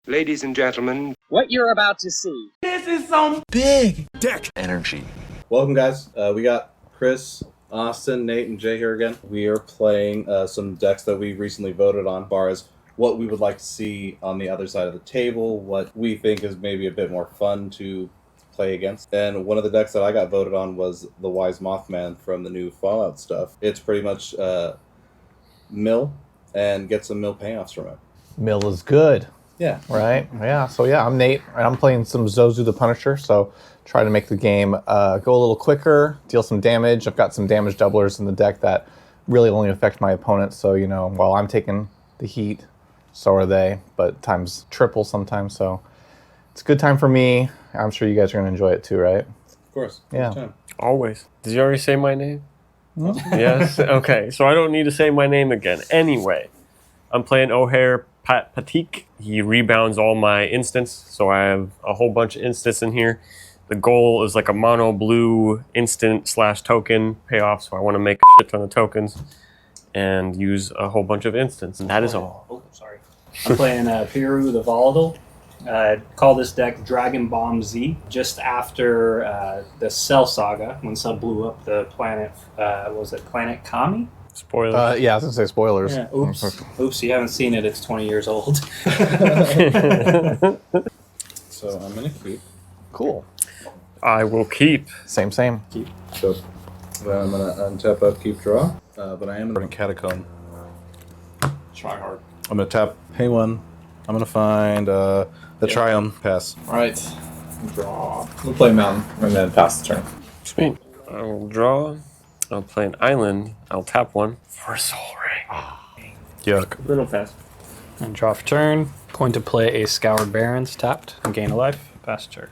Ladies and gentlemen, what you're about to see. This is some BigDeckEnergy. Welcome, guys. We got Chris, Austin, Nate, and Jay here again. We are playing some decks that we recently voted on, as far as what we would like to see on the other side of the table, what we think is maybe a bit more fun to play against. And one of the decks that I got voted on was the Wise Mothman from the new Fallout stuff. It's pretty much mill and get some mill payoffs from it. Mill is good. Yeah. Right? Yeah. So yeah, I'm Nate, and I'm playing some Zozu the Punisher, so try to make the game go a little quicker, deal some damage. I've got some damage doublers in the deck that really only affect my opponents, so, you know, while I'm taking the heat, so are they, but times triple sometimes, so it's a good time for me. I'm sure you guys are going to enjoy it too, right? Of course. Yeah. Always. Did you already say my name? No. Yes? Okay, so I don't need to say my name again. Anyway, I'm playing O'Hare Patik. He rebounds all my instants, so I have a whole bunch of instants in here. The goal is like a mono blue instant / token payoff, so I want to make a shit ton of tokens and use a whole bunch of instants, and that is all. Oh, sorry. I'm playing Piru the Volatile. Call this deck Dragon Bomb Z. Just after the Cell Saga, when Sun blew up the planet, was it Planet Kami? Spoilers. Yeah, I was going to say spoilers. Yeah, oops, you haven't seen it, it's 20 years old. So I'm going to keep. Cool. I will keep. Same. So then I'm going to untap, upkeep, draw. But I am in Catacomb. Try hard. I'm going to tap, pay one. I'm going to find the Triumph, pass. Alright. Draw. We'll play Mountain and then pass the turn. Sweet. I will draw. I'll play an island. I'll tap one for a soul ring. Yuck. A little fast. And draw for turn. Going to play a Scoured Barrens tapped and gain a life. Pass turn.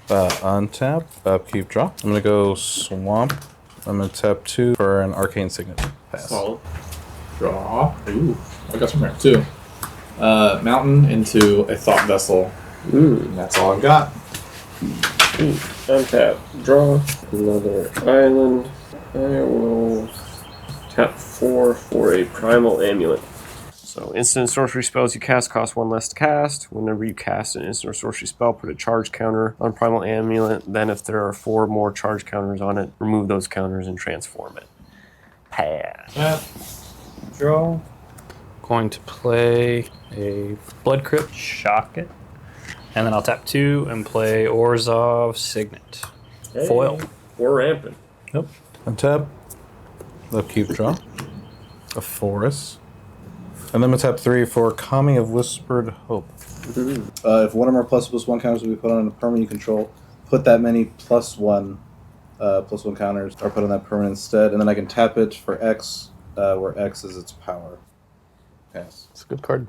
Untap, upkeep, draw. I'm going to go Swamp. I'm going to tap 2 for an Arcane Signet. Pass. Solid. Draw. Ooh, I got some here too. Mountain into a Thought Vessel. And that's all I've got. Untap. Draw. Another island. I will tap 4 for a Primal Amulet. So instant sorcery spells you cast cost 1 less to cast. Whenever you cast an instant or sorcery spell, put a charge counter on Primal Amulet. Then if there are 4 more charge counters on it, remove those counters and transform it. Pass. Tap. Draw. Going to play a Blood Crypt, shock it. And then I'll tap 2 and play Orzhov Signet. Hey, Foil. We're ramping. Yep. Untap, upkeep, draw. A Forest. And then I'm going to tap 3 for Kami of Whispered Hope. If one or more ++1 counters will be put on a permanent you control, put that many +1 counters are put on that permanent instead. And then I can tap it for X, where X is its power. Pass. It's a good card.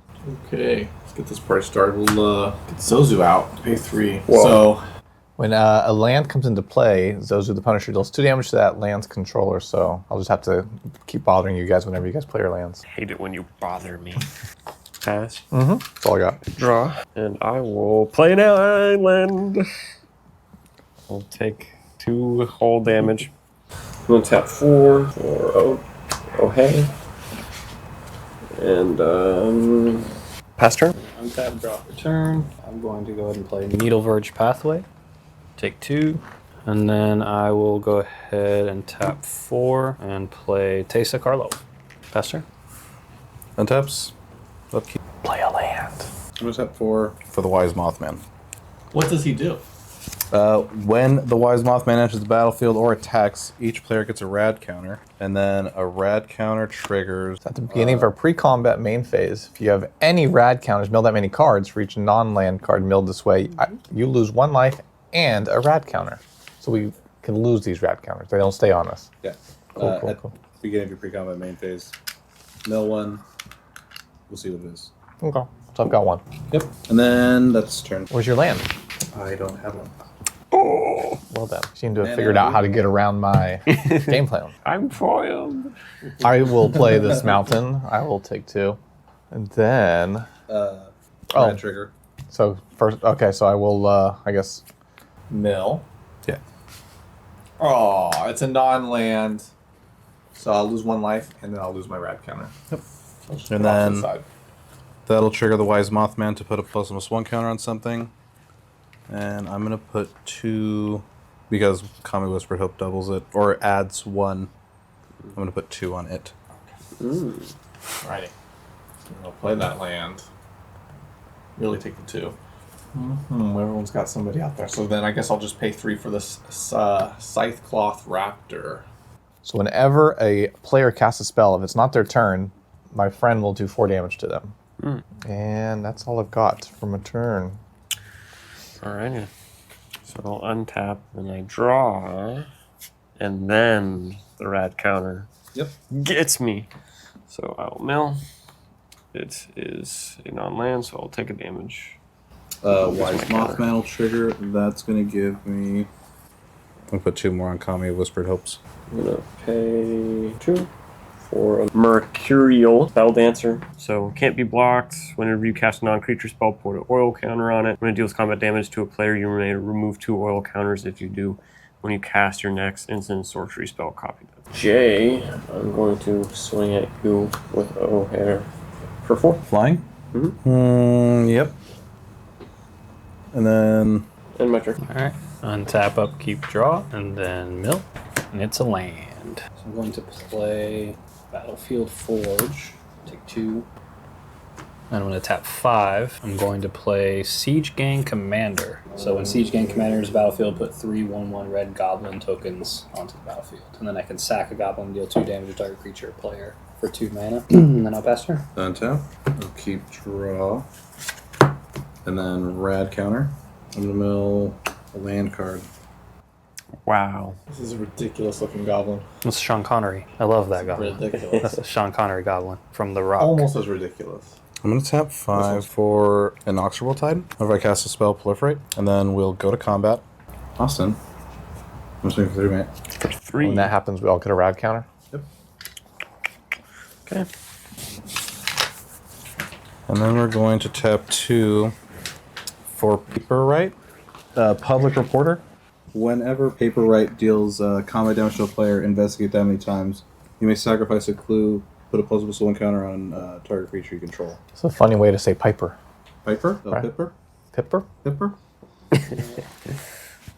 Okay, let's get this party started. We'll get Zozu out. Pay 3. Whoa. So, When a land comes into play, Zozu the Punisher deals 2 damage to that land's controller, so I'll just have to keep bothering you guys whenever you guys play your lands. Hate it when you bother me. Pass. That's all I got. Draw. And I will play an island. I'll take 2 whole damage. I'm going to tap 4 for O'Hare. And pass turn. Untap, draw for turn. I'm going to go ahead and play Needle Verge Pathway. Take 2. And then I will go ahead and tap 4 and play Teysa Carlo. Pass turn. Untaps, upkeep. Play a land. I'm going to tap 4 for the Wise Mothman. what does he do? When the Wise Mothman enters the battlefield or attacks, each player gets a rad counter, and then a rad counter triggers. At the beginning of our pre-combat main phase, if you have any rad counters, mill that many cards for each non-land card milled this way, you lose 1 life and a rad counter. So we can lose these rad counters. They don't stay on us. Yeah. Cool. At the beginning of your pre-combat main phase, mill 1. We'll see what it is. Okay. So I've got 1. Yep. And then that's turn. Where's your land? I don't have one. Oh, Well then, you seem to have figured out how to get around my game plan. I'm foiled. I will play this mountain. I will take 2. And then... Rad trigger. So first, okay, so I will, I guess... Mill. Yeah. Oh, it's a non-land. So I'll lose 1 life, and then I'll lose my rad counter. And then That'll trigger the Wise Mothman to put a +1/+1 counter on something. And I'm going to put 2, because Kami Whispered Hope doubles it, or adds 1. I'm going to put 2 on it. Alrighty. I'm going to play that land. Really take the 2. Everyone's got somebody out there. So then I guess I'll just pay 3 for this Scythe Cloth Raptor. So whenever a player casts a spell, if it's not their turn, my friend will do 4 damage to them. And that's all I've got from a turn. Alrighty. So I'll untap and I draw, and then the rad counter gets me. So I'll mill. It is a non-land, so I'll take a damage. Wise Mothman will trigger. That's going to give me... I'll put 2 more on Kami Whispered Hopes. I'm going to pay 2 for a Mercurial Spell Dancer. So can't be blocked. Whenever you cast a non-creature spell, put an oil counter on it. When it deals combat damage to a player, you may remove 2 oil counters. If you do, when you cast your next instant sorcery spell, copy that. Jay, I'm going to swing at you with O'Hare for 4. Flying? Yep. And then... And my turn. All right. Untap, upkeep, draw, and then mill. And it's a land. So I'm going to play Battlefield Forge. Take 2. And I'm going to tap 5. I'm going to play Siege Gang Commander. So when Siege Gang Commander is battlefield, put 3 1/1 red goblin tokens onto the battlefield. And then I can sack a goblin and deal 2 damage to target creature or player for 2 mana. And then I'll pass turn. Untap. Upkeep, draw. And then Rad Counter. I'm going to mill a land card. Wow. This is a ridiculous looking goblin. That's Sean Connery. I love that goblin. Ridiculous. That's a Sean Connery goblin from The Rock. Almost as ridiculous. I'm going to tap 5 for an Oxerwell Tide. Whenever I cast a spell, proliferate. And then we'll go to combat. Austin. I'm swinging for 3, mate. For 3. When that happens, we all get a rad counter. Yep. Okay. And then we're going to tap 2 for Paper Right. Public Reporter. Whenever Paper Right deals combat damage to a player, investigate that many times. You may sacrifice a clue, put a +1 counter on target creature you control. It's a funny way to say Piper. Piper? Right. Pipper? Pipper? Pipper?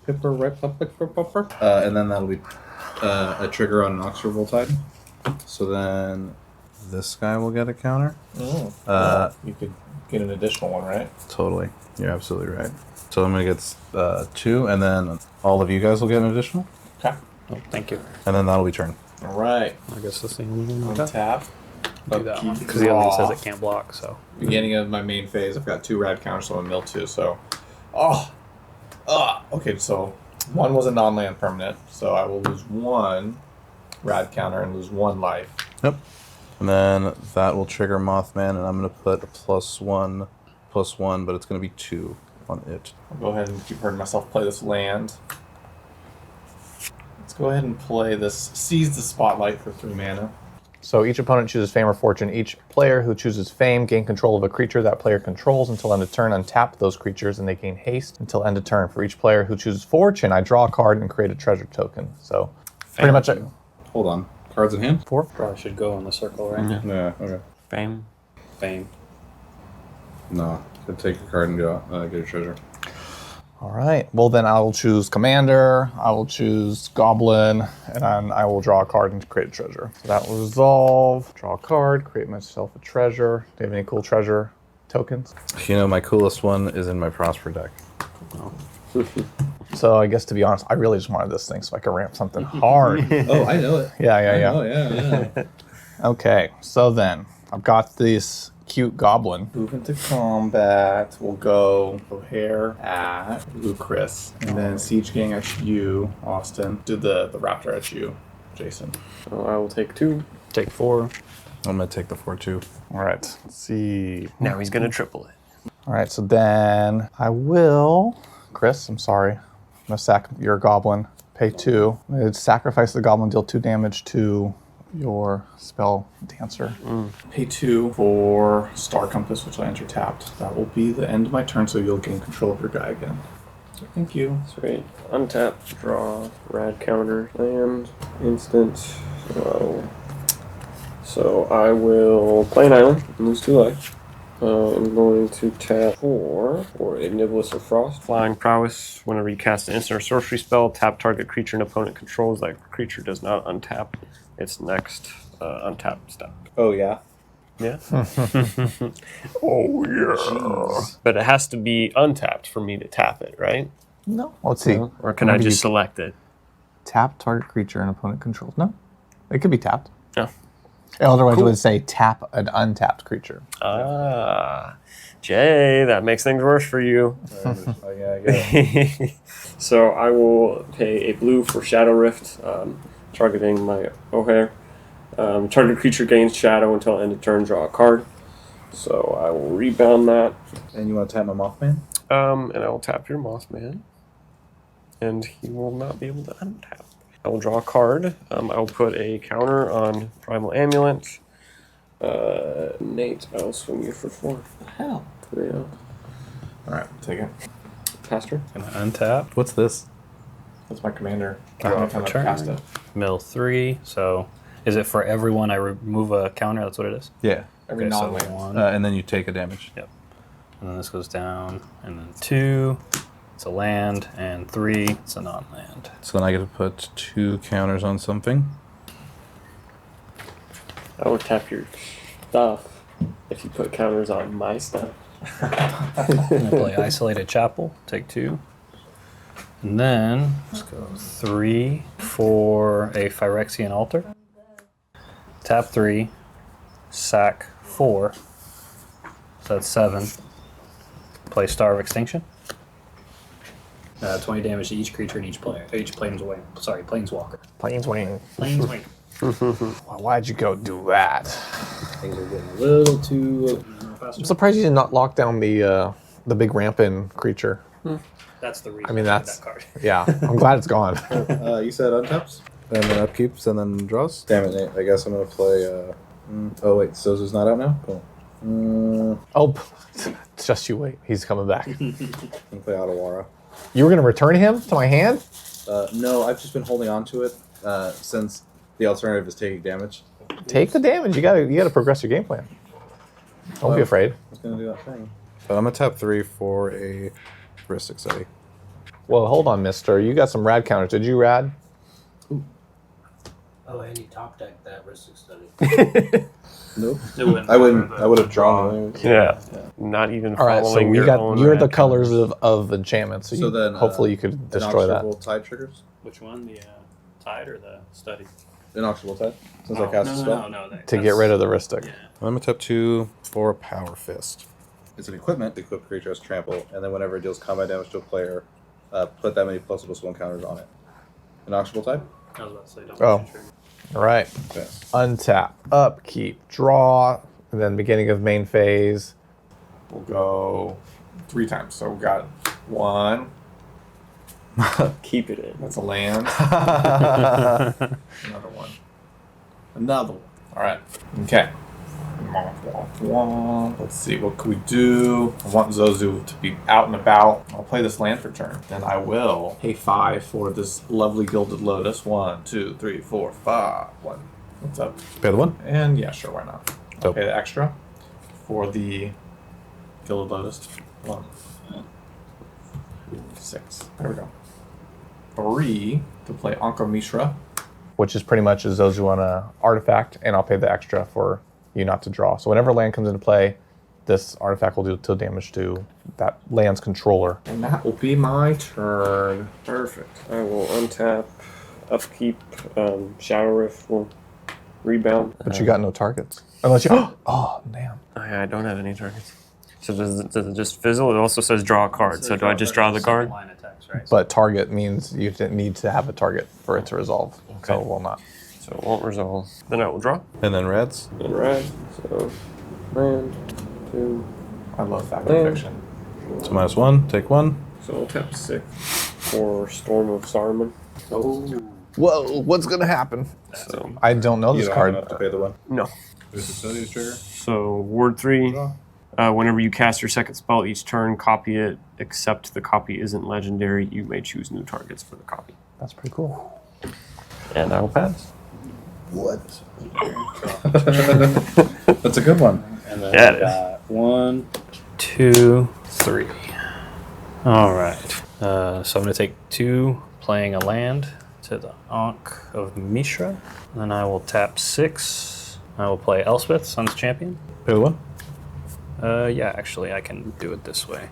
Pipper, right, Pipper. And then that'll be a trigger on an Oxerwell Tide. So then this guy will get a counter. Oh. You could get an additional one, right? Totally. You're absolutely right. So I'm going to get 2, and then all of you guys will get an additional. Okay. Oh, thank you. And then that'll be turn. All right. I guess that's the only one. Untap. Do that one. Upkeep, Because the other one draw. says it can't block, so. Beginning of my main phase, I've got 2 rad counters, so I'm a mill 2. So, okay. So 1 was a non-land permanent, so I will lose 1 rad counter and lose 1 life. Yep. And then that will trigger Mothman, and I'm going to put a +1/+1, but it's going to be 2 on it. I'll go ahead and keep hearing myself play this land. Let's go ahead and play this Seize the Spotlight for 3 mana. So each opponent chooses Fame or Fortune. Each player who chooses Fame gain control of a creature that player controls until end of turn. Untap those creatures and they gain haste until end of turn. For each player who chooses Fortune, I draw a card and create a treasure token. So pretty much Hold on. Cards in hand? 4. Probably should go in the circle, right? Yeah, okay. Fame. Fame. No. Take your card and get your treasure. All right. Well, then I will choose Commander. I will choose Goblin, and then I will draw a card and create a treasure. So that will resolve. Draw a card. Create myself a treasure. Do you have any cool treasure tokens? You know, my coolest one is in my Prosper deck. So I guess to be honest, I really just wanted this thing so I could ramp something hard. Oh, I know it. Yeah. Oh, yeah. Okay. So then I've got this cute goblin. Move into combat. We'll go O'Hare at Lucris. And then Siege Gang at you, Austin. Do the Raptor at you, Jason. So I will take 2. Take 4. I'm going to take the 4/2. All right. Let's see. Now he's going to triple it. All right. So then I will, Chris, I'm sorry. I'm going to sack your goblin. Pay 2. I'm going to sacrifice the goblin, deal 2 damage to your spell dancer. Pay 2 for Star Compass, which I enter tapped. That will be the end of my turn, so you'll gain control of your guy again. So thank you. Sweet. Untap, draw, rad counter, land, instant. So I will play an island and lose 2 life. I'm going to tap 4 for a Niblis of Frost. Flying Prowess. Whenever you cast an instant or sorcery spell, tap target creature an opponent controls. That creature does not untap its next untapped step. Oh yeah. Yeah. Oh yeah. Jeez. But it has to be untapped for me to tap it, right? No. Let's see. No? Or can I just select it? Tap target creature and opponent controls. No. It could be tapped. No. Otherwise, it would say tap an untapped creature. Ah, Jay, that makes things worse for you. Oh yeah, I get it. So I will pay a blue for Shadow Rift, targeting my O'Hare. Target creature gains shadow until end of turn, draw a card. So I will rebound that. And you want to tap my Mothman? And I will tap your Mothman. And he will not be able to untap. I will draw a card. I will put a counter on Primal Amulet. Nate, I'll swing you for 4. What the hell? Yeah. All right, take it. Pastor? Gonna untap. What's this? That's my commander. Draw I'm for gonna turn. cast it. Mill 3. So is it for everyone I remove a counter? That's what it is? Yeah. Every Okay, so non-land. 1. And then you take a damage. Yep. And then this goes down. And then 2. It's a land. And 3. It's a non-land. So then I get to put 2 counters on something. I would tap your stuff if you put counters on my stuff. I'm gonna play Isolated Chapel. Take 2. And then let's go 3 for a Phyrexian Altar. Tap 3. Sack 4. So that's 7. Play Star of Extinction. 20 damage to each creature and each planeswalker. Planeswalker. Why'd you go do that? Things are getting a little too faster. I'm surprised you did not lock down the big rampant creature. That's the reason. I mean, I that's that card. yeah. I'm glad it's gone. You said untaps? And then upkeeps and then draws? Damn it, Nate. I guess I'm going to play... Oh, wait. Sozu's not out now? Cool. Oh, just you wait. He's coming back. I'm going to play Otawara. You were gonna return him to my hand? No, I've just been holding on to it since the alternative is taking damage. Take the damage. You gotta progress your game plan. Don't be afraid. I was going to do that thing. But I'm going to tap 3 for a Heuristic Study. Well, hold on, mister. You got some rad counters. Did you rad? Oh, and you top deck that Ristic Study. Nope. It I would have drawn. Yeah. Not even All right, following so your own you're the red colors of enchantments. So, So then, hopefully you could destroy that. Inauxiliable Tide triggers? Which one? The tide or the study? Inauxiliable Tide? Since I Oh, cast a spell? no. To get rid of the Ristic. Yeah. I'm going to tap 2 for a Power Fist. It's an equipment. The equipped creature has trample, and then whenever it deals combat damage to a player, put that many +1 counters on it. Inauxiliable Tide? I was about to say don't. Oh. All right. Okay. Untap, upkeep, draw, and then beginning of main phase. We'll go 3 times. So we got 1. Keep it in. That's a land. Another one. Another one. All right. Okay. Let's see. What can we do? I want Zozu to be out and about. I'll play this land for turn. Then I will pay 5 for this lovely Gilded Lotus. 1, 2, 3, 4, 5. 1. What's up? Pay the 1. And yeah, sure. Why not? I'll Dope. pay the extra for the Gilded Lotus. 1, 6. There we go. 3 to play Anka Mishra. Which is pretty much a Zozu on a artifact, and I'll pay the extra for you not to draw. So whenever land comes into play, this artifact will do till damage to that land's controller. And that will be my turn. Perfect. I will untap, upkeep, Shadow Rift will rebound. But you got no targets. Unless you... Oh, damn. I don't have any targets. So does it just fizzle? It also says draw a card. So do I just draw the card? Line attacks, right? But target means you need to have a target for it to resolve. So it will not. So it won't resolve. Then I will draw. And then Reds. And red. So land, 2. I love Fact or Fiction. So -1, take 1. So I'll tap 6 for Storm of Saruman. Whoa, what's going to happen? So I don't know You this don't card. have enough to pay the 1. no. Heuristic Study to trigger. So word 3. Whenever you cast your second spell each turn, copy it. Except the copy isn't legendary, you may choose new targets for the copy. That's pretty cool. And I will pass. What? That's a good one. And then Yeah, we it is. got 1. 2, 3. All right. So I'm going to take 2, playing a land to the Ankh of Mishra. Then I will tap 6. I will play Elspeth, Sun's Champion. Pay the 1. Yeah, actually, I can do it this way.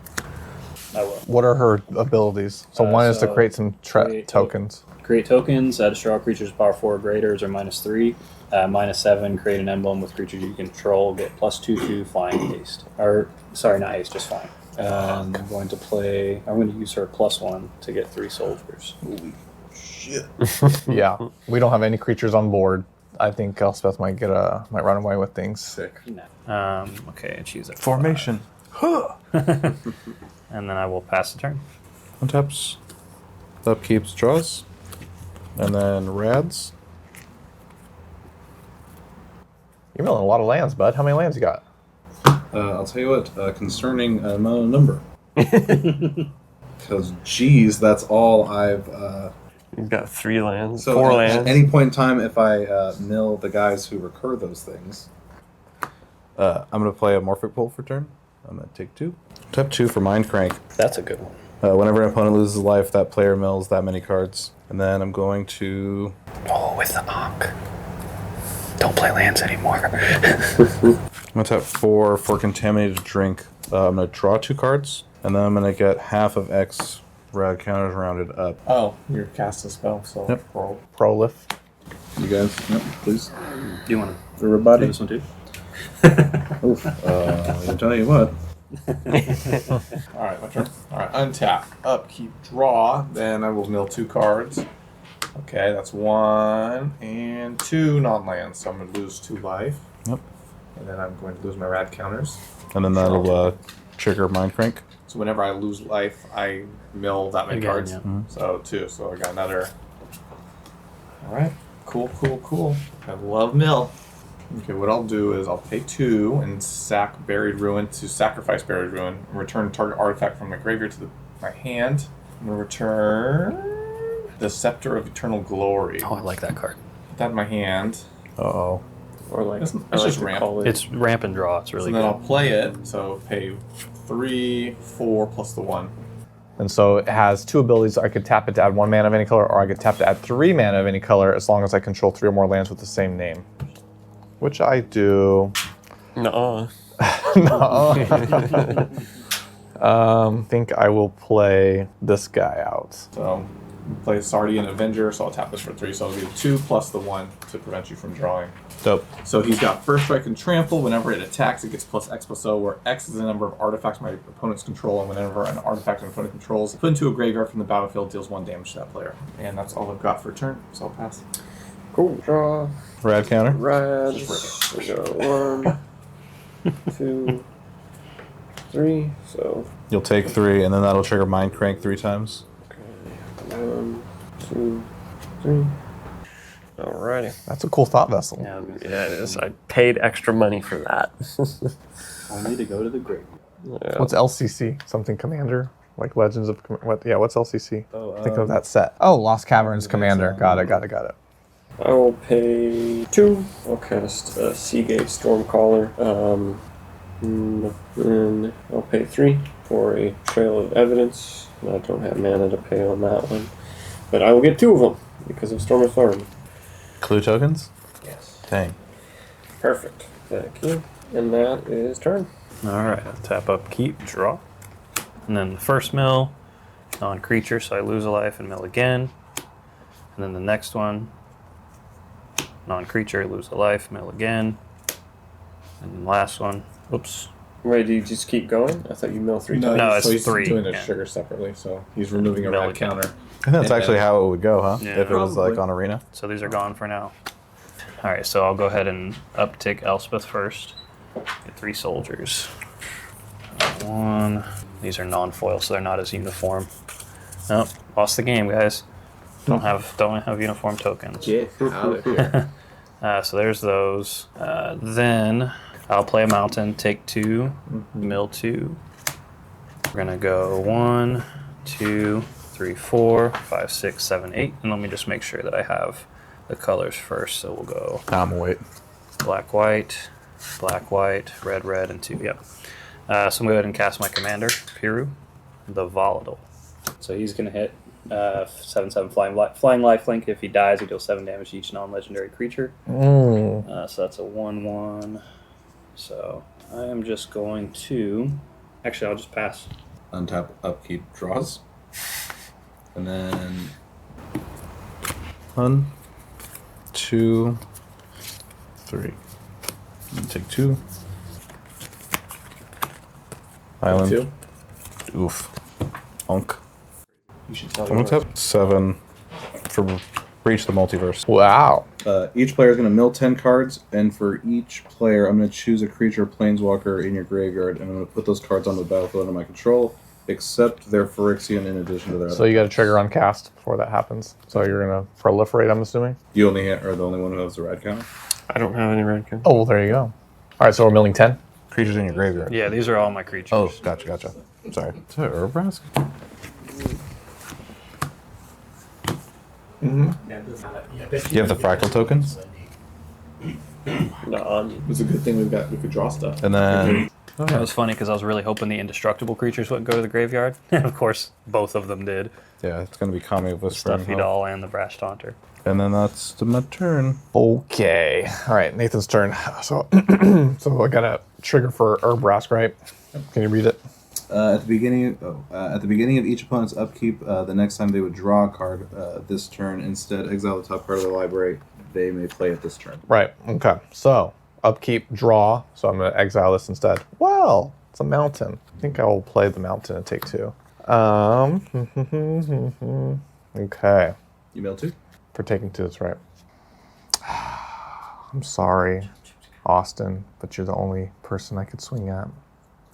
I will. What are her abilities? So one is to so create some create tokens. Create tokens. Destroy all creatures power 4 or greater are -3. -7. Create an emblem with creatures you control. Get +2/2 flying haste. Or sorry, not haste, just flying. I'm going to play. I'm going to use her +1 to get 3 soldiers. Holy shit. Yeah, we don't have any creatures on board. I think Elspeth might run away with things. Sick. Okay, and she's at Formation. 5. And then I will pass the turn. Untaps. Upkeeps, draws. And then rads. You're milling a lot of lands, bud. How many lands you got? I'll tell you what, concerning number. Because, geez, that's all I've... You've got 3 lands, So 4 at lands. any point in time, if I mill the guys who recur those things... I'm going to play a Morphic Bolt for turn. I'm going to take 2. Tap 2 for Mind Crank. That's a good one. Whenever an opponent loses life, that player mills that many cards. And then I'm going to... Oh, with the Ankh. Don't play lands anymore. I'm going to tap 4 for Contaminated Drink. I'm going to draw 2 cards. And then I'm going to get half of X rad counters rounded up. Oh, you're cast a spell, so Yep. roll. Prolif. You guys, yep, please. Do you want to do Everybody. this one too? Oof. I'll tell you what. Alright, my turn. Alright, untap, upkeep, draw. Then I will mill 2 cards. Okay, that's 1 and 2 non-lands, so I'm going to lose 2 life. Yep. And then I'm going to lose my rad counters. And then that'll trigger Mind Crank. So whenever I lose life, I mill that many Again, cards. yeah. So 2, so I got another. Alright, cool. I love mill. Okay, what I'll do is I'll pay 2 and sack Buried Ruin to sacrifice Buried Ruin and return target artifact from my graveyard to my hand. I'm going to return the Scepter of Eternal Glory. Oh, I like that card. Put that in my hand. Uh-oh. Or like, It's I like just to ramp. call it. It's ramp and draw. It's really And then good. I'll play it, so pay 3, 4 plus the 1. And so it has 2 abilities. I could tap it to add 1 mana of any color, or I could tap to add 3 mana of any color as long as I control 3 or more lands with the same name. Which I do. Nuh-uh. Think I will play this guy out. So play Sardian Avenger, so I'll tap this for 3, so it'll be 2 plus the 1 to prevent you from drawing. Dope. So he's got First Strike and Trample. Whenever it attacks, it gets plus X plus O, where X is the number of artifacts my opponents control, and whenever an artifact an opponent controls, put into a graveyard from the battlefield, deals 1 damage to that player. And that's all I've got for a turn, so I'll pass. Cool. Draw. Rad counter. Rads. We go 1, 2, 3. So You'll take 3, and then that'll trigger Mind Crank 3 times. 1, 2, 3. Alrighty. That's a cool thought vessel. Yeah, Yeah, it is. I paid extra money for that. Only to go to the grave. Yeah. What's LCC? Something Commander? Like Legends of... What? Yeah, what's LCC? Oh, Think of that set. Oh, Lost Caverns Commander. Got it. I will pay 2. I'll cast Seagate Stormcaller. Then I'll pay 3 for a Trail of Evidence. I don't have mana to pay on that one. But I will get 2 of them because of Storm of Thorn. Clue tokens? Yes. Dang. Perfect. Thank you. And that is turn. Alright, I'll tap up, keep, draw. And then the first mill, non-creature, so I lose a life and mill again. And then the next one, non-creature, lose a life, mill again. And then the last one, oops. Wait, do you just keep going? I thought you mill 3 times. No, so it's he's 3, doing the yeah. trigger separately, so he's removing a Mill rad again. counter. I think that's actually how it would go, huh? Yeah. If it was like Probably. on Arena. So these are gone for now. Alright, so I'll go ahead and uptick Elspeth first. Get 3 soldiers. 1. These are non-foil, so they're not as uniform. Nope, lost the game, guys. Don't have uniform tokens. Get out of here. So there's those. Then I'll play a mountain, take 2, mill 2. We're gonna go 1, 2, 3, 4, 5, 6, 7, 8, and let me just make sure that I have the colors first. So we'll go I'm wait. black, white, Black, white, red, and 2. Yep. So I'm going to go ahead and cast my commander, Piru, the Volatile. So he's going to hit 7/7 flying lifelink. If he dies, he deals 7 damage to each non-legendary creature. So that's a 1/1. So I am just going to. Actually, I'll just pass. Untap, upkeep, draws. And then 1, 2, 3. Take 2. Island. 2. Oof. Unk. You should tell I'm me. gonna tap 7 for Breach the Multiverse. Wow. each player is going to mill 10 cards, and for each player, I'm going to choose a creature or planeswalker in your graveyard, and I'm going to put those cards on the battlefield under my control, except their Phyrexian in addition to their So other. you got a trigger on cast before that happens. So you're going to proliferate, I'm assuming? You only are the only one who has the red counter. I don't have any red cards. Oh, well, there you go. All right, so we're milling 10. Creatures in your graveyard. Yeah, these are all my creatures. Oh, gotcha. Sorry. Is that Urbrask? You have the fractal tokens? No, It's a good thing we could draw stuff. And then... That was funny because I was really hoping the indestructible creatures wouldn't go to the graveyard. And of course, both of them did. Yeah, it's going to be Kami of Whispering Stuffy Hope. Doll and the Brash Taunter. And then that's my turn. Okay. All right, Nathan's turn. So so I got a trigger for Urbrask, right? Can you read it? At the beginning of each opponent's upkeep, the next time they would draw a card this turn, instead exile the top card of the library they may play it this turn. Right. Okay. So upkeep, draw. So I'm going to exile this instead. Well, it's a mountain. I think I will play the mountain and take 2. Okay. You mill 2? For taking 2, that's right. I'm sorry, Austin, but you're the only person I could swing at.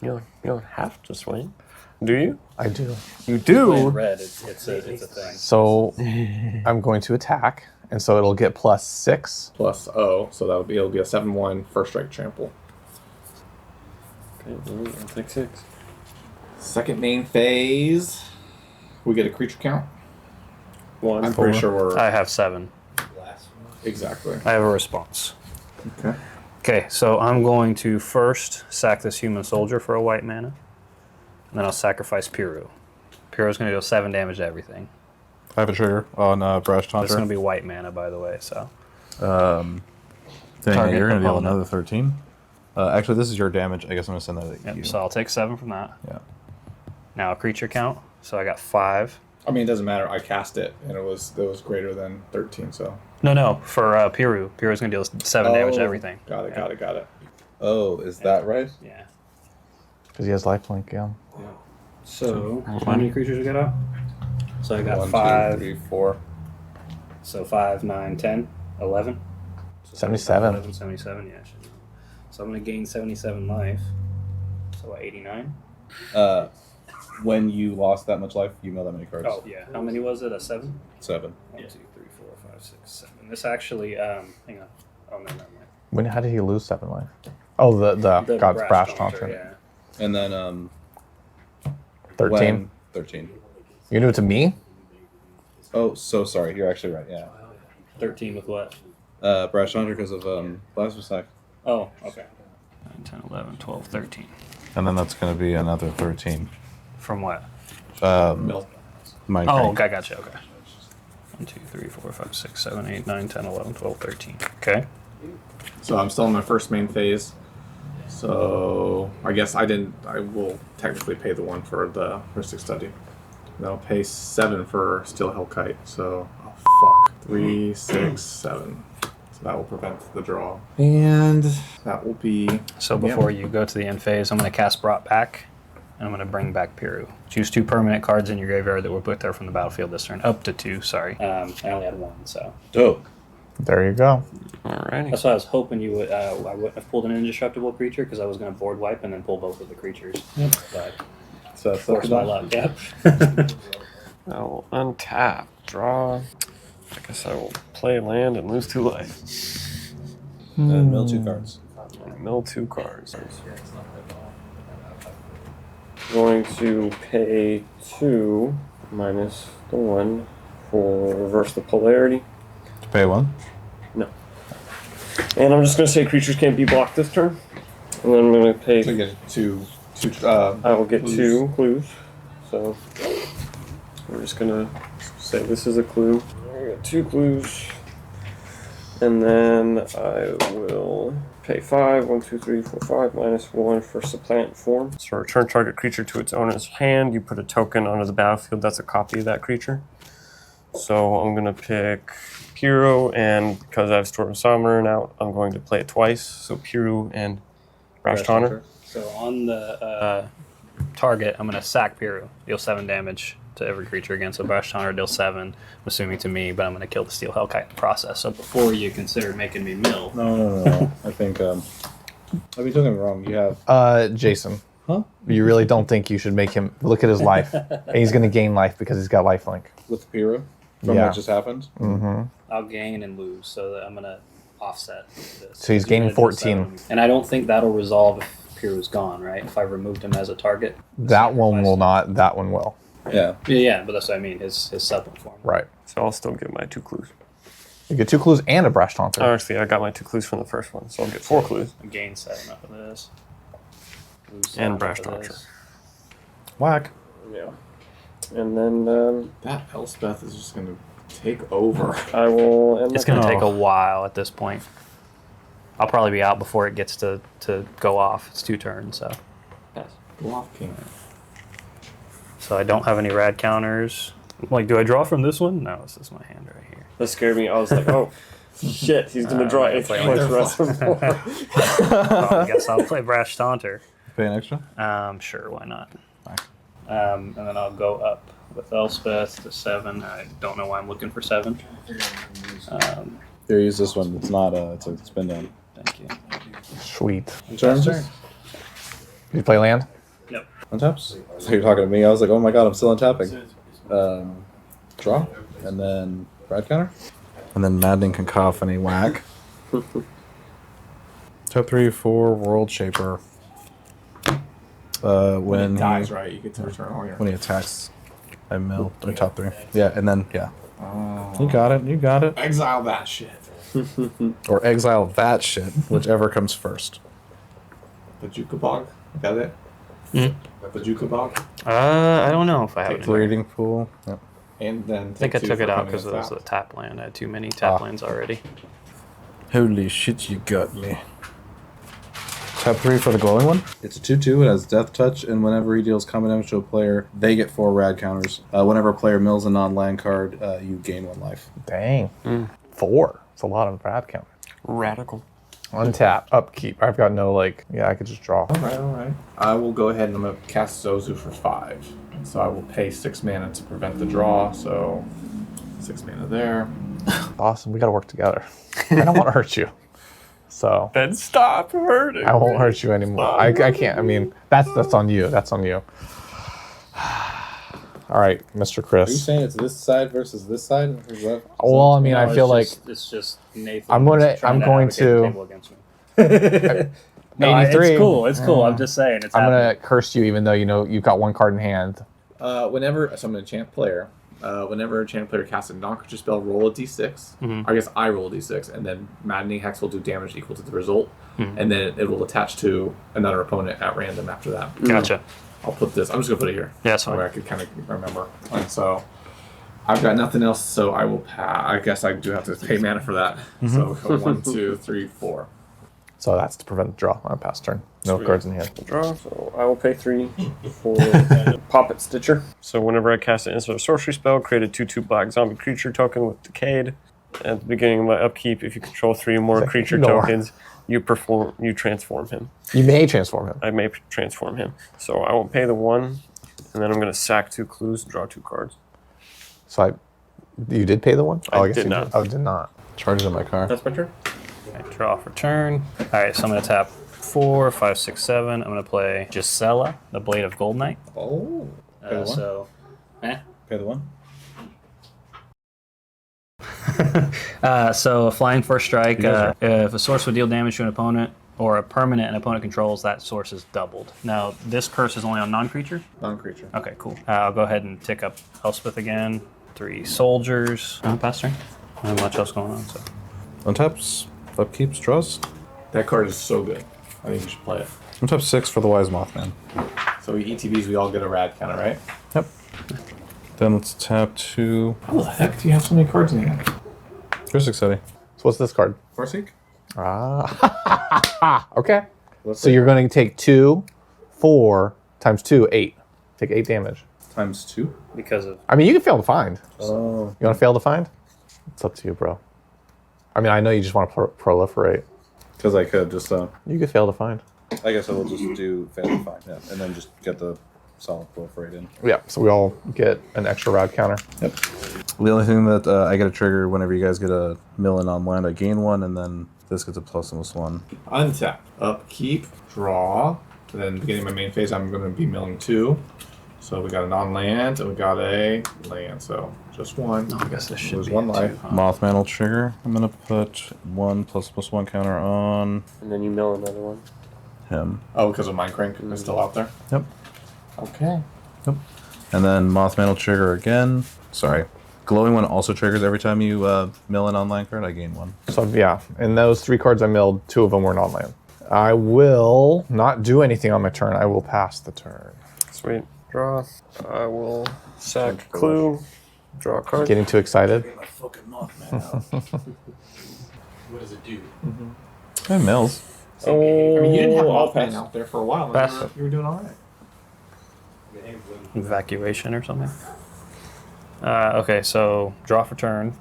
you don't have to swing, do you? I do. You do. In red, it's a thing. So I'm going to attack, and so it'll get +6. Plus O, so it'll be a 7/1 first strike trample. Okay, well, I'll take 6. Second main phase, we get a creature count. 1. I'm pretty sure we're I have 7. exactly. I have a response. Okay. Okay, so I'm going to first sack this human soldier for a white mana. And then I'll sacrifice Piru. Piru's going to deal 7 damage to everything. I have a trigger on Brash This is going to Taunter. be white mana, by the way, so. Then Target you're going to deal opponent. another 13. Actually, this is your damage. I guess I'm going to send that at you. Yep, so I'll take 7 from that. Yeah. Now a creature count. So I got 5. I mean, it doesn't matter. I cast it, and it was greater than 13. So. No, for Piru. Piru's going to deal 7 damage to everything. Got it. Yeah. Got it. Oh, is that right? Yeah. Because he has lifelink, yeah. So, how many creatures we got out? So I got 1, 5. 2, 3, 4. So 5, 9, 10, 11. So 77. 11, 77, yeah. So I'm going to gain 77 life. So 89? When you lost that much life, you mill that many cards. Oh, yeah. How many was it? A 7? 7. 1, 2, 3, 4, 5, 6, 7. This actually, hang on. Oh, no, never mind. How did he lose 7 life? Oh, the God's Brash Taunter. Yeah. And then 13. when- 13. You do it to me? Oh, so sorry. You're actually right. Yeah. 13 with what? Brash Hunter because of Plasma Sack. Oh, okay. 9, 10, 11, 12, 13. And then that's going to be another 13. From what? Mill. Mind Oh, Crank. I gotcha. Okay. 1, 2, 3, 4, 5, 6, 7, 8, 9, 10, 11, 12, 13. Okay. So I'm still in my first main phase. So I guess I will technically pay the 1 for the Mystic Study. And I'll pay 7 for Steel Hill Kite. So, oh fuck. 3, 6, 7. So that will prevent the draw. And that will be... So before you go to the end phase, I'm going to cast Brought Back, and I'm going to bring back Piru. Choose 2 permanent cards in your graveyard that were put there from the battlefield this turn. Up to 2, sorry. I only had 1, so. Dope. There you go. Alrighty. That's why I was hoping you would. I wouldn't have pulled an indestructible creature because I was going to board wipe and then pull both of the creatures. But So of course, my luck. Yep. I will untap, draw. I guess I will play land and lose 2 life. Mill 2 cards. Mill 2 cards. Going to pay 2 minus the 1 for reverse the polarity. To pay 1? No. And I'm just going to say creatures can't be blocked this turn. And then I'm going to pay. So you get two. I will get clues. 2 clues. So we're just going to say this is a clue. I got 2 clues. And then I will pay 5. 1, 2, 3, 4, 5 minus 1 for supplant form. So return target creature to its owner's hand. You put a token onto the battlefield that's a copy of that creature. So I'm going to pick Piru, and because I have Storm Summoner out, I'm going to play it twice. So Piru and Rash Taunter. So on the target, I'm going to sack Piru, deal 7 damage to every creature again. So Brash Taunter deals 7, I'm assuming to me, but I'm going to kill the Steel Hellkite in the process. So before you consider making me mill. No. I think, I mean, don't get me wrong, you have... Jason. Huh? You really don't think you should make him look at his life. And he's going to gain life because he's got lifelink. With Piru? From Yeah. what just happened? Mm-hmm. I'll gain and lose, so that I'm going to offset this. So he's gaining 14. And I don't think that'll resolve if Piru's gone, right? If I removed him as a target. That one will not. That one will. Yeah. Yeah, but that's what I mean, his supplement form. Right. So I'll still get my 2 clues. You get 2 clues and a Brash Taunter. Actually, I got my 2 clues from the first one, so I'll get 4 clues. I gain 7 off of this. Lose 7 And off Brash of Taunter. this. Whack. Yeah. And then That Elspeth is just going to take over. I will end It's my going to turn. take a while at this point. I'll probably be out before it gets to go off. It's 2 turns, so. Go off, King. So I don't have any rad counters. Like, do I draw from this one? No, this is my hand right here. That scared me. I was like, oh, shit, he's going to draw 8 play points for us. I guess I'll play Brash Taunter. Pay an extra? Sure, why not? Fine. And then I'll go up with Elspeth to 7. I don't know why I'm looking for 7. Here, use this one. It's not, it's a spin down. Thank you. Sweet. In terms Turn. of... Did you play land? Yep. Untaps? So you're talking to me. I was like, oh my god, I'm still untapping. Draw. And then rad counter. And then Maddening Cacophony, whack. Top 3, 4, World Shaper. When He dies, right? You get to return all your... when he attacks, I mill. Or top 3. Yeah, and then, yeah. Oh. You got it, you got it. Exile that shit. Or exile that shit, whichever comes first. The Jukabog. Got it? The Jukabog. I don't know if I have it. Breeding pool. Yep. And then I think I take 2 took for it out coming because it was tapped. a tap land. I had too many tap lands already. Holy shit, you got me. Top 3 for the glowing one? It's a 2/2. It has Death Touch, and whenever he deals combat damage to a player, they get 4 rad counters. Whenever a player mills a non-land card, you gain 1 life. Dang. 4. It's a lot of rad counters. Radical. Untap. Upkeep. I've got no, like... Yeah, I could just draw. Alright. I will go ahead and I'm going to cast Zozu for 5. So I will pay 6 mana to prevent the draw, so 6 mana there. Awesome. We got to work together. I don't want to hurt you. So... Then stop hurting. I won't hurt you anymore. I can't. I mean, that's on you. That's on you. All right, Mr. Are you Chris. saying it's this side versus this side? Is that- Well, I mean, No, I feel like it's just Nathan. I'm going trying to advocate the table against me. No, 83. it's cool. It's cool. I'm just saying. It's I'm happening. going to curse you, even though you know you've got 1 card in hand. Whenever, so I'm going to enchant player. Whenever a enchant player casts a non-creature spell, roll a d6. I guess I roll a d6, and then Maddening Hex will do damage equal to the result, and then it will attach to another opponent at random after that. Gotcha. I'll put this. I'm just gonna put it here. Yeah, that's fine. Where I could kind of remember. And so I've got nothing else, so I will I guess I do have to pay mana for that. So go 1, 2, 3, 4. So that's to prevent the draw on a pass turn. No Sweet. cards in hand. Draw, so I will pay 3 for Poppet Stitcher. So whenever I cast an instant or sorcery spell, create a 2/2 black zombie creature token with Decayed. At the beginning of my upkeep, if you control 3 or more Like, creature ignore. tokens, you transform him. You may transform him. I may transform him. So I will pay the 1, and then I'm going to sack 2 clues and draw 2 cards. So you did pay the 1? I guess did you not. Oh, did not. Charges in my car. That's my turn. Okay, draw for turn. All right, so I'm going to tap 4, 5, 6, 7. I'm going to play Gisela, the Blade of Gold Knight. Oh. Pay the 1? So, Pay the 1? so a flying first strike. If a source would deal damage to an opponent or a permanent an opponent controls, that source is doubled. Now, this curse is only on non-creature? Non-creature. Okay, cool. I'll go ahead and tick up Elspeth again. 3 soldiers. Pass turn. Not much else going on. So Untaps. Upkeeps, draws. That card is so good. I think you should play it. I'm top 6 for the Wise Mothman. So we ETBs, we all get a rad counter, right? Yep. Then let's tap 2. How the heck do you have so many cards in your hand? Chris exciting. So what's this card? Farseek? Ah. Okay. Let's So you're going to take 2, 4 times 2, 8. Take 8 damage. times 2. Because of I mean, you can fail to find. Oh. You want to fail to find? It's up to you, bro. I mean, I know you just want to proliferate. Because I could just, You could fail to find. I guess I will just do fail to find. Yeah. And then just get the solid proliferate in. Yeah, so we all get an extra rad counter. Yep. The only thing that I get a trigger whenever you guys get a mill in on land, I gain 1, and then this gets a +1. Untap. Upkeep. Draw. And then beginning of my main phase, I'm going to be milling 2. So we got a non-land, and we got a land. So just 1. I guess this should Lose be 1 a life. 2, huh? Mothman will trigger. I'm gonna put 1 +1 counter on And then you mill another one. him. Oh, because of Mind Crank is still out there? Yep. Okay. And then Mothman will trigger again. Sorry. Glowing one also triggers every time you mill an online card. I gain 1. So yeah, in those 3 cards I milled, 2 of them were non-land. I will not do anything on my turn. I will pass the turn. Sweet. Draw. I will sack clue. Draw a card. Getting too excited. My fucking Mothman out. What does it do? Hey, mills. Oh, I mean, you didn't have I'll Mothman pass. out there for a while. And Pass. you were doing all right. Evacuation or something. Okay, so draw for turn.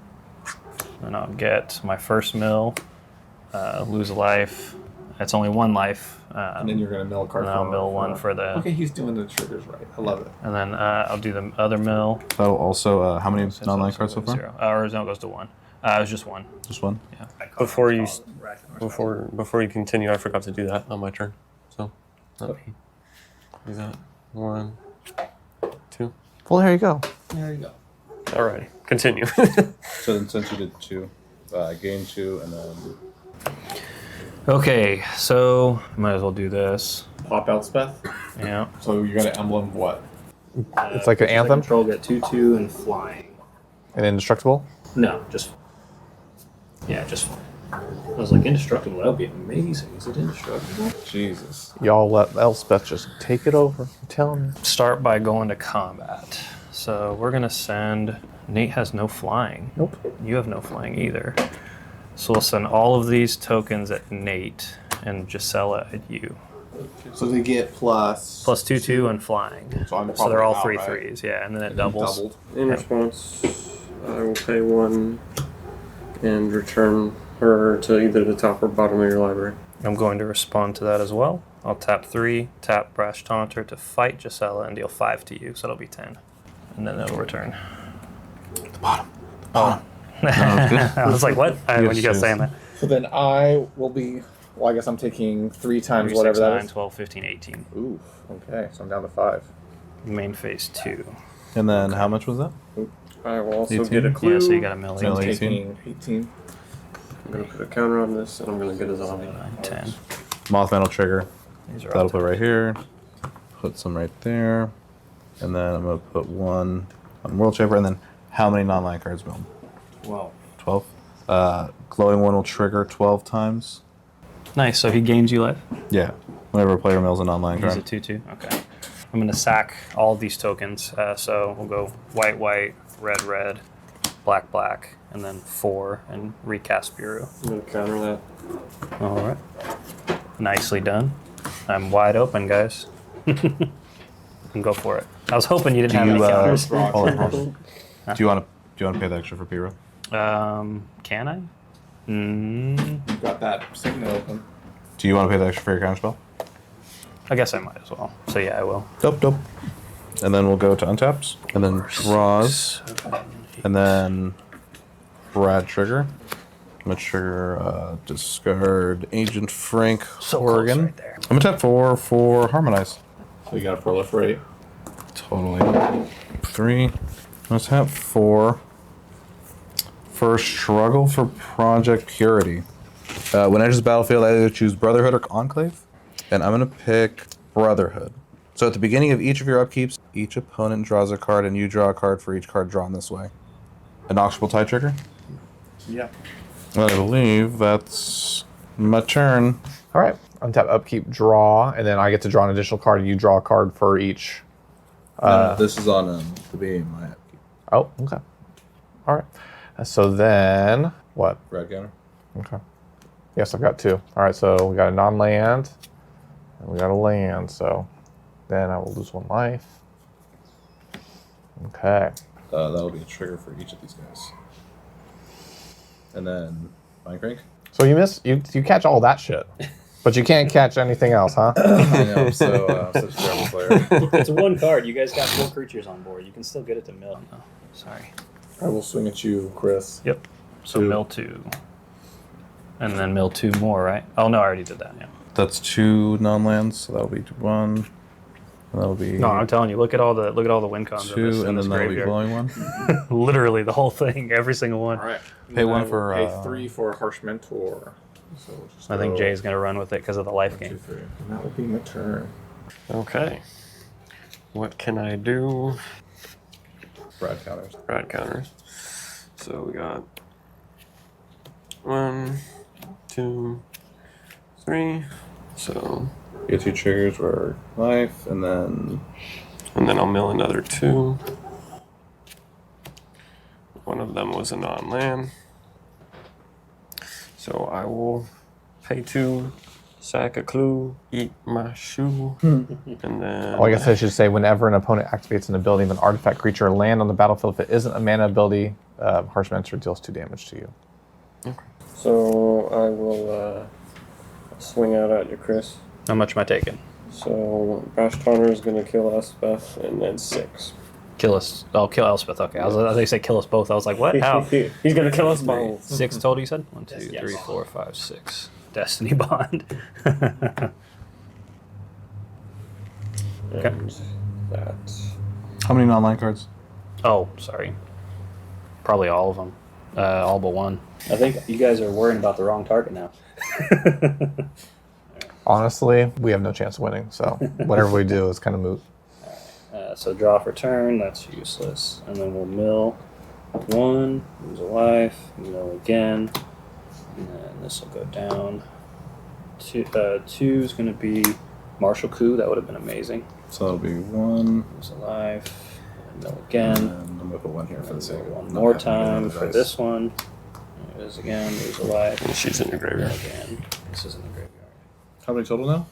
And I'll get my first mill, lose a life. It's only 1 life. And then you're going to mill a card And I'll for mill 1 for the. Okay, he's doing the triggers right. I love it. And then I'll do the other mill. That'll also, how many Since non-land it's cards so far? 0. Or no, it goes to 1. It was just 1. Just 1? Before you before you continue, I forgot to do that on my turn. So let me do that. 1, 2. Well, there you go. There you go. Alrighty, continue. So then since you did 2, I gained 2, and then... Okay, so might as well do this. Pop out Speth. Yeah. So you're going to emblem what? It's like an anthem? Control get 2/2 and flying. An indestructible? No, just just flying. I was like, indestructible. That would be amazing. Is it indestructible? Jesus. Y'all let Elspeth just take it over. I'm telling you. Start by going to combat. So we're gonna send. Nate has no flying. Nope. You have no flying either. So we'll send all of these tokens at Nate and Gisela at you. So they get plus... Plus 2/2 and flying. So I'm So they're all probably 3 out, right? 3s, yeah, and then it doubles. Doubled. In response, I will pay 1 and return her to either the top or bottom of your library. I'm going to respond to that as well. I'll tap 3, tap Brash Taunter to fight Gisela and deal 5 to you, so it'll be 10. And then it'll return. The bottom. I was like, what? When you guys yes. saying that? So then I will be. Well, I guess I'm taking 3 times 3, whatever 6, that 9, is. 12, 15, 18. Ooh, okay. So I'm down to 5. Main phase 2. And then how much was that? I will also 18? get a clue. Yeah, so you got a million. Mill I'm 18. taking 18. I'm going to put a counter on this, and I'm going to get a zombie. 9, 10. Mothman will trigger. These are That'll all put right here. Put some right there. And then I'm going to put 1 on World Shaper. And then how many non-land cards will? Well, 12. Glowing one will trigger 12 times. Nice, so he gains you life? Yeah. Whenever a player mills an online He's a card. 2/2. Okay. I'm gonna sack all of these tokens. So we'll go white, white, red, red, black, black, and then 4 and recast Piru. I'm going to counter that. All right. Nicely done. I'm wide open, guys. You can go for it. I was hoping you didn't have any counters. Hold on, hold on. Do you want to pay the extra for Piru? Can I? You've got that signal open. Do you want to pay the extra for your counterspell? I guess I might as well. So yeah, I will. Dope. And then we'll go to untaps. And then draws. And then Brad trigger. I'm going to trigger discard Agent Frank Oregon. Right there. I'm going to tap 4 for Harmonize. So you got to proliferate. Totally. 3. Let's have 4 for Struggle for Project Purity. When enters the battlefield, I either choose Brotherhood or Enclave, and I'm going to pick Brotherhood. So at the beginning of each of your upkeeps, each opponent draws a card, and you draw a card for each card drawn this way. A Noxiable Tie trigger? Yeah. I believe that's my turn. All right. Untap, upkeep, draw, and then I get to draw an additional card, and you draw a card for each. No, this is on the beam. My upkeep. Oh, okay. All right. So then, what? Red counter. Okay. Yes, I've got 2. All right, so we got a non-land, and we got a land, so then I will lose 1 life. Okay. That'll be a trigger for each of these guys. And then Mind Crank. So you catch all that shit, but you can't catch anything else, huh? I know, I'm such a terrible player. It's 1 card. You guys got 4 creatures on board. You can still get it to mill. Oh, sorry. I will swing at you, Chris. Yep. So 2. mill 2. And then mill 2 more, right? Oh, no, I already did that, yeah. That's 2 non-lands, so that'll be 1. That'll be No, I'm telling you, look at all the win cons 2, and then that'll be glowing 1. Literally the whole thing, every single one. All right. Pay And 1 I will for, pay 3 for a Harsh Mentor. So we'll just I think go Jay's going to run with it because of the life 1, 2, gain. 3. And that will be my turn. Okay. What can I do? Brad counters. Rad counters. So we got 1, 2, 3. So, You get 2 triggers for life, and then and then I'll mill another 2. One of them was a non-land. So I will pay 2, sack a clue, eat my shoe, and then Well, I guess I should say whenever an opponent activates an ability of an artifact creature or land on the battlefield, if it isn't a mana ability, Harsh Mentor deals 2 damage to you. So I will swing out at you, Chris. How much am I taking? So Bash Taunter is going to kill Elspeth, and then 6. Kill us. Oh, kill Elspeth. Okay. I was going to say kill us both. I was like, what? How? He's going to kill us both. 6 total, you said? 1, 2, Yes. 3, 4, 5, 6. Destiny Bond. And that. How many non-land cards? Oh, sorry. Probably all of them. All but 1. I think you guys are worrying about the wrong target now. Honestly, we have no chance of winning, so whatever we do is kind of moot. So draw for turn, that's useless. And then we'll mill 1, lose a life, mill again, and then this will go down. 2 is going to be Martial Coup, that would have been amazing. so that'll be 1. Lose a life, and mill And again. I'm gonna put 1 here for the sake of One not more having to get time another for dice. this one. There it is again, lose a life. And she's in the Mill graveyard. again. This is in the graveyard. How many total now?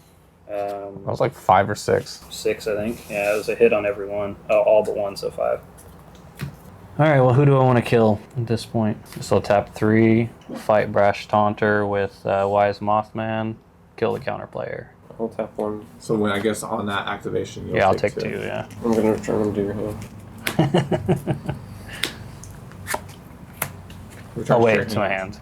That was like 5 or 6. 6, I think. Yeah, it was a hit on every one. Oh, all but 1, so 5. All right, well, who do I want to kill at this point? So I'll tap 3, fight Brash Taunter with Wise Mothman, kill the counter player. I'll tap 1. So when I guess on that activation, you'll Yeah, I'll take take 2, yeah. I'm going to return them to your hand. Return Oh, to wait, your it's my hand.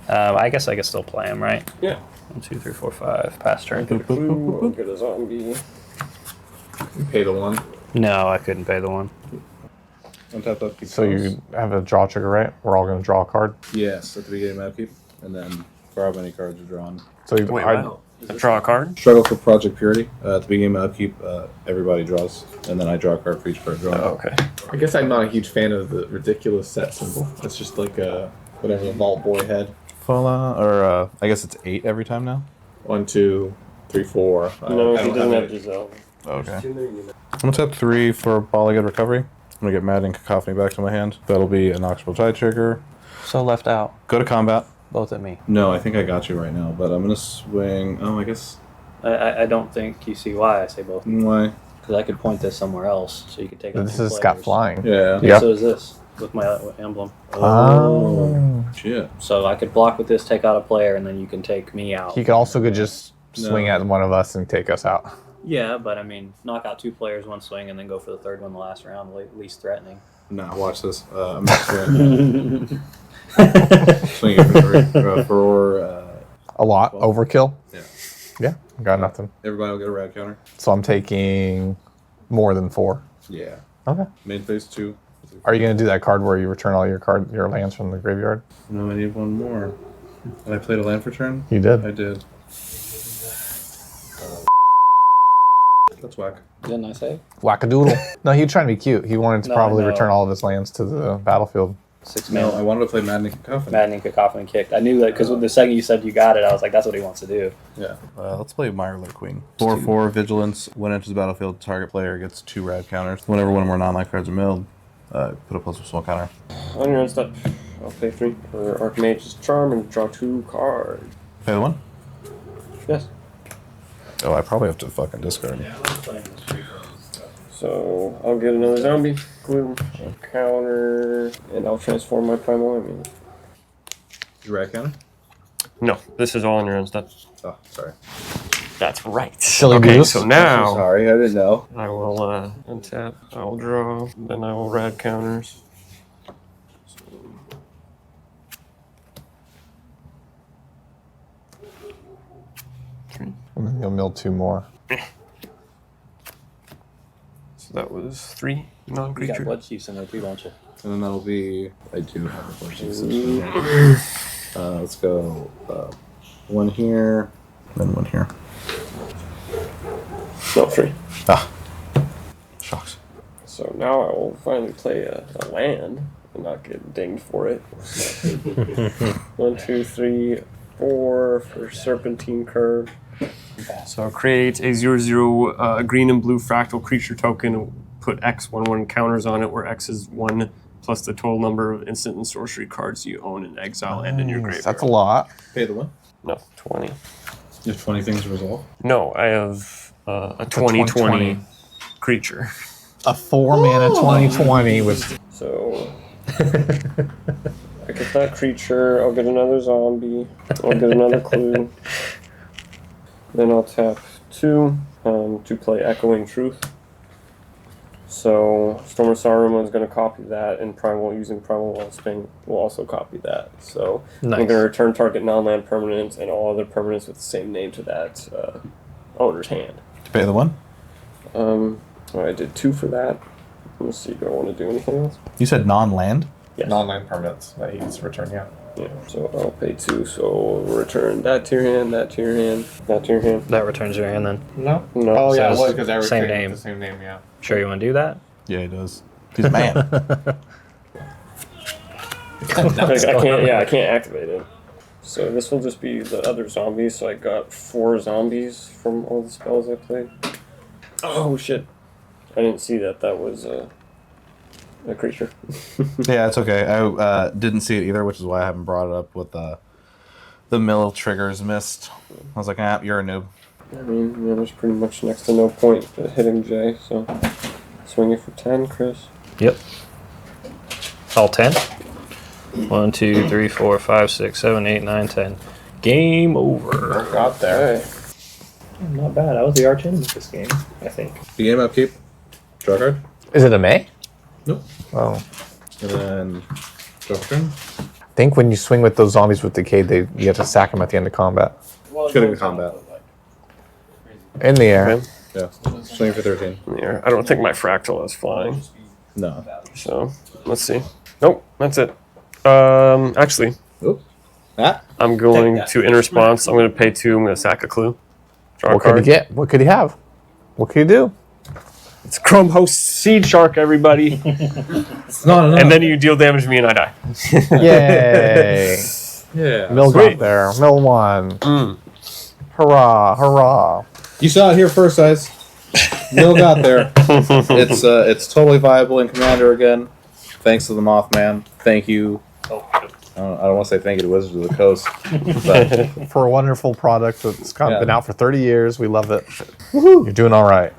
I guess I can still play him, right? Yeah. 1, 2, 3, 4, 5. Pass turn. Get a clue, I'll get a zombie. You pay the 1. No, I couldn't pay the 1. Untap that. keep So those. you have a draw trigger, right? We're all going to draw a card. Yes, at the beginning of upkeep, and then for how many cards are drawn. So you, Wait, I- wow. Draw a card? Struggle for Project Purity. At the beginning of upkeep, everybody draws, and then I draw a card for each card drawn. Oh, okay. I guess I'm not a huge fan of the ridiculous set symbol. It's just like whatever the Vault Boy head. Voila, or I guess it's 8 every time now. 1, 2, 3, 4. No, I he don't doesn't have it. Giselle. Okay. I'm gonna tap 3 for Polygon Recovery. I'm gonna get Mad and Cacophony back to my hand. That'll be an Oxbow Tide trigger. So left out, Go to combat. both at me. No, I think I got you right now, but I'm gonna swing. Oh, I guess. I don't think you see why I say both. Why? Because I could point this somewhere else, so you could take out this two has got players. flying. Yeah. Yeah. So is this, with my emblem. Oh. Shit. So I could block with this, take out a player, and then you can take me out. He could also just swing No. at one of us and take us out. Yeah, but I mean, knock out 2 players, 1 swing, and then go for the 3rd one the last round, least threatening. Nah, watch this. I'm gonna swing. Swing it for 3. A lot. Well, Overkill. Yeah. Yeah. Got nothing. Everybody will get a rad counter. So I'm taking more than 4. Yeah. Okay. Main phase 2. Are you going to do that card where you return all your lands from the graveyard? No, I need 1 more. And I played a land for turn? You did. I did. That's whack. Didn't I say? Wackadoodle. No, he was trying to be cute. He wanted to No, probably no. return all of his lands to the battlefield. 6 No, mana. I wanted to play Maddening Cacophony. Maddening Cacophony kicked. I knew that because the second you said you got it, I was like, that's what he wants to do. Yeah. Let's play Mirelurk Queen. 4/4 Vigilance. When it enters the battlefield, target player gets 2 rad counters. Whenever one or more non-life cards are milled, put a +1 counter. On your end step, I'll pay 3 for Archmage's Charm and draw 2 cards. Pay the 1? Yes. Oh, I probably have to fucking discard. So I'll get another zombie, glue, counter, and I'll transform my primal amulet. Your rad counter? No, this is all on your end step. Oh, sorry. That's right. Silly okay, goose. so now Sorry, I didn't know. I will untap. I will draw. Then I will rad counters. And then you'll mill 2 more. So that was 3 You got non-creature. blood chiefs in there too, don't you? And then that'll be. I do have a bunch of here. Let's go 1 here. Then 1 here. No, 3. Shocks. So now I will finally play a land and not get dinged for it. 1, 2, 3, 4 for Serpentine Curve. So I'll create a 0/0 green and blue fractal creature token. Put X 1/1 counters on it, where X is 1 plus the total number of instant and sorcery cards you own in exile and in your graveyard. That's a lot. Pay the 1. No, 20. You have 20 things to resolve. No, I have a 20/20 creature. A 4 mana 20/20 with. So I get that creature, I'll get another zombie, I'll get another clue. Then I'll tap 2 to play Echoing Truth. So Storm of Saruman is going to copy that, and Primal using Primal Wellspring will also copy that. So I'm going to return target non-land permanents and all other permanents with the same name to that owner's hand. To pay the 1? I did 2 for that. Let's see, do I want to do anything else? You said non-land? Yes. Non-land permanents that he gets to return, yeah. Yeah, so I'll pay 2, so we'll return that to your hand, that to your hand, that to your hand. That returns your hand then. No? No. Oh, yeah, it So was because everything same with name. the same name, yeah. Sure you want to do that? Yeah, he does. He's a man. I can't activate it. So this will just be the other zombies. So I got 4 zombies from all the spells I played. Oh shit! I didn't see that. That was a creature. Yeah, it's okay. I didn't see it either, which is why I haven't brought it up with the mill triggers missed. I was like, you're a noob. I mean, there's pretty much next to no point hitting Jay. So swing it for 10, Chris. Yep. All 10? 1, 2, 3, 4, 5, 6, 7, 8, 9, 10. Game over. Got there. Hey. Not bad. I was the arch enemy this game, I think. The game upkeep. Draw card. Is it a May? Nope. Oh. And then draw turn. I think when you swing with those zombies with Decay, you have to sack them at the end of combat. Good in combat. In the air. Okay. Yeah. Swing for 13. I don't think my fractal is flying. No. So let's see. Nope, that's it. Actually, Oop. Ah. I'm going to in response. I'm going to pay 2. I'm going to sack a clue. Draw a What could he card. get? What could he have? What could he do? It's Chrome Host Seed Shark, everybody. It's not enough. And then you deal damage to me and I die. Yay! Yeah. Mill Sweet. got there. Mill won. Hurrah! Hurrah! You saw it here first, guys. Mill got there. It's totally viable in Commander again. Thanks to the Mothman. Thank you. I don't want to say thank you to Wizards of the Coast, but For a wonderful product that's Yeah. been out for 30 years, we love it. You're doing all right.